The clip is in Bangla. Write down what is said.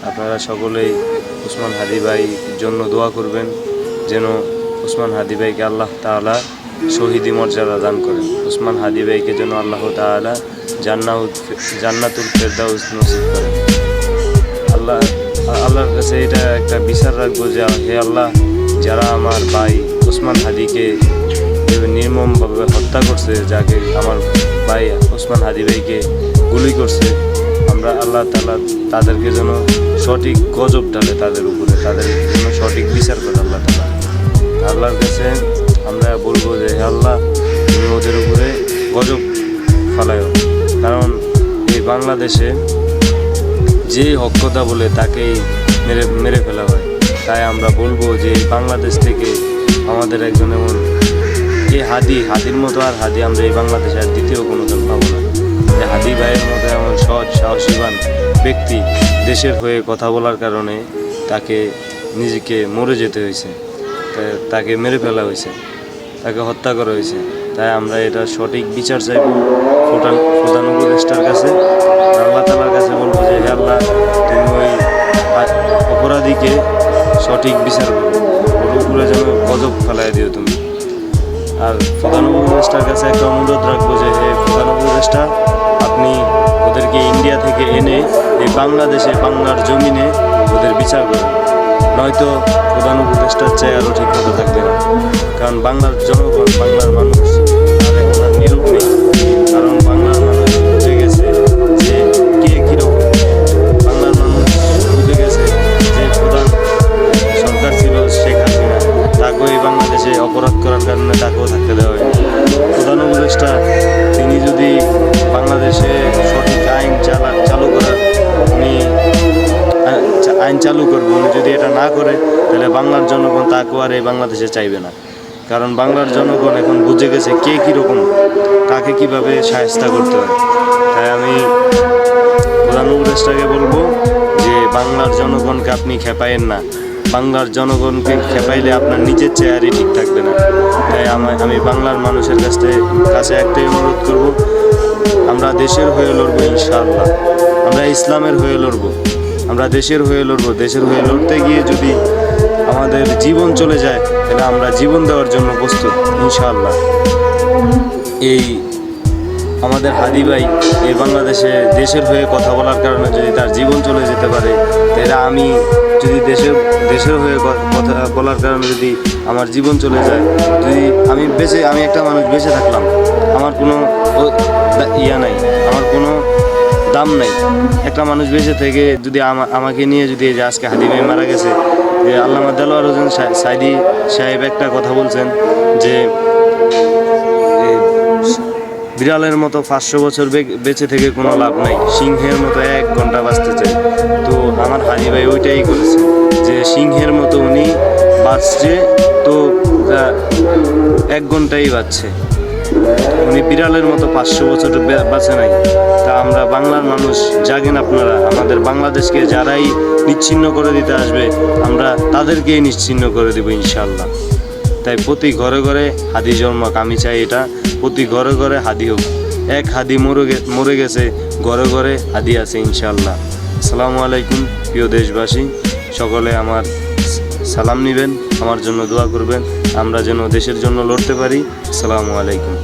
আপনারা সকলেই ওসমান হাদি ভাই জন্য দোয়া করবেন, যেন ওসমান হাদি ভাইকে আল্লাহ তাআলা শহীদি মর্যাদা দান করেন। ওসমান হাদি ভাইকে যেন আল্লাহ তাআলা জান্নাতুল ফেরদাউস নসিব করেন। আল্লাহর কাছে এটা একটা বিচার রাখবো যে হে আল্লাহ, যারা আমার ভাই ওসমান হাদিকে নির্মমভাবে হত্যা করছে, যাকে আমার ভাই ওসমান হাদি ভাইকে গুলি করছে, আমরা আল্লাহ তাআলা তাদেরকে যেন সঠিক গজব ঢালে তাদের উপরে, তাদের জন্য সঠিক বিচার করে আল্লাহ তাআলা। আল্লাহর কাছে আমরা বলবো যে হে আল্লাহ, তুমি ওদের উপরে গজব ফালায়ও। কারণ এই বাংলাদেশে যে হক কথা বলে তাকেই মেরে ফেলা হয়। তাই আমরা বলবো যে এই বাংলাদেশ থেকে আমাদের একজন এমন এই হাদির মতো আর হাদি আমরা এই বাংলাদেশে আর দ্বিতীয় কোনো জন পাবো না। যে হাদি ভাইয়ের মতো এমন সৎ সাহসীবান ব্যক্তি দেশের হয়ে কথা বলার কারণে তাকে নিজেকে মরে যেতে হয়েছে, তাকে মেরে ফেলা হয়েছে, তাকে হত্যা করা হয়েছে। তাই আমরা এটা সঠিক বিচার চাইব প্রধান উপদেষ্টার কাছে, আল্লাহ তাআলার কাছে বলবো যে হে আল্লাহ, তুমি ওই অপরাধীকে সঠিক বিচার করো, ওর উপরে যেন গজব ফেলাই দিও তুমি। আর প্রধান উপদেষ্টার কাছে একটা অনুরোধ রাখবো যে হে প্রধান উপদেষ্টা, আপনি ওদেরকে ইন্ডিয়া থেকে এনে এই বাংলাদেশে বাংলার জমিনে ওদের বিচার করেন, নয়তো প্রধান উপদেষ্টার চেয়ারও ঠিক মতো থাকবে না। কারণ বাংলার জনগণ, বাংলার মানুষ আর এখন আর নীরব নেই। কারণ বাংলার মানুষ বুঝে গেছে যে কে কীরকম, বাংলার মানুষ বুঝে গেছে যে প্রধান সরকার ছিল শেখ হাসিনা, তাকেও এই বাংলাদেশে অপরাধ করার কারণে তাকেও থাকতে দেওয়া হয়নি। প্রধান উপদেষ্টা তিনি যদি বাংলাদেশে সঠিক আইন চালু করার আইন চালু করবে, উনি যদি এটা না করে তাহলে বাংলার জনগণ তাকেও আর এই বাংলাদেশে চাইবে না। কারণ বাংলার জনগণ এখন বুঝে গেছে কে কীরকম, তাকে কীভাবে শায়েস্তা করতে হয়। তাই আমি প্রধান উপদেষ্টাকে বলবো যে বাংলার জনগণকে আপনি খেপায়েন না, বাংলার জনগণকে খেপাইলে আপনার নিজের চেয়ারই ঠিক থাকবে না। তাই আমি বাংলার মানুষের কাছে একটাই অনুরোধ করব, আমরা দেশের হয়ে লড়বো ইনশাআল্লাহ, আমরা ইসলামের হয়ে লড়বো, আমরা দেশের হয়ে লড়বো। দেশের হয়ে লড়তে গিয়ে যদি আমাদের জীবন চলে যায় তাহলে আমরা জীবন দেওয়ার জন্য প্রস্তুত ইনশাআল্লাহ। এই আমাদের হাদি ভাই এই বাংলাদেশে দেশের হয়ে কথা বলার কারণে যদি তার জীবন চলে যেতে পারে, তাহলে আমি যদি দেশের হয়ে কথা বলার কারণে যদি আমার জীবন চলে যায়, যদি আমি একটা মানুষ বেঁচে থাকলাম, আমার কোনো নাই, আমার কোনো দাম নাই। একটা মানুষ বেঁচে থেকে যদি আমাকে নিয়ে যদি যে আজকে হাদি ভাই মারা গেছে, যে আল্লামা দেলোয়ার হোসেন সাইদি সাহেব একটা কথা বলছেন যে বিড়ালের মতো 500 বছর বেঁচে থেকে কোনো লাভ নাই, সিংহের মতো 1 ঘন্টা বাঁচতে চাই। তো আমার হাদি ভাই ওইটাই করেছে যে সিংহের মতো উনি বাঁচছে, তো 1 ঘন্টাই বাঁচছে, উনি বিড়ালের মতো 500 বছর বাঁচে নাই। তা আমরা বাংলার মানুষ জাগেন, আপনারা আমাদের বাংলাদেশকে যারাই নিচ্ছিন্ন করে দিতে আসবে আমরা তাদেরকেই নিচ্ছিন্ন করে দেবো ইনশাআল্লাহ। তাই প্রতি ঘরে ঘরে হাদি জন্মাক, আমি চাই এটা প্রতি ঘরে ঘরে হাদি হোক। এক হাদি মরে গেছে, ঘরে ঘরে হাদি আছে ইনশাআল্লাহ। আসসালামু আলাইকুম প্রিয় দেশবাসী, সকলে আমার সালাম নেবেন, আমার জন্য দোয়া করবেন, আমরা যেন দেশের জন্য লড়তে পারি। আসসালামু আলাইকুম।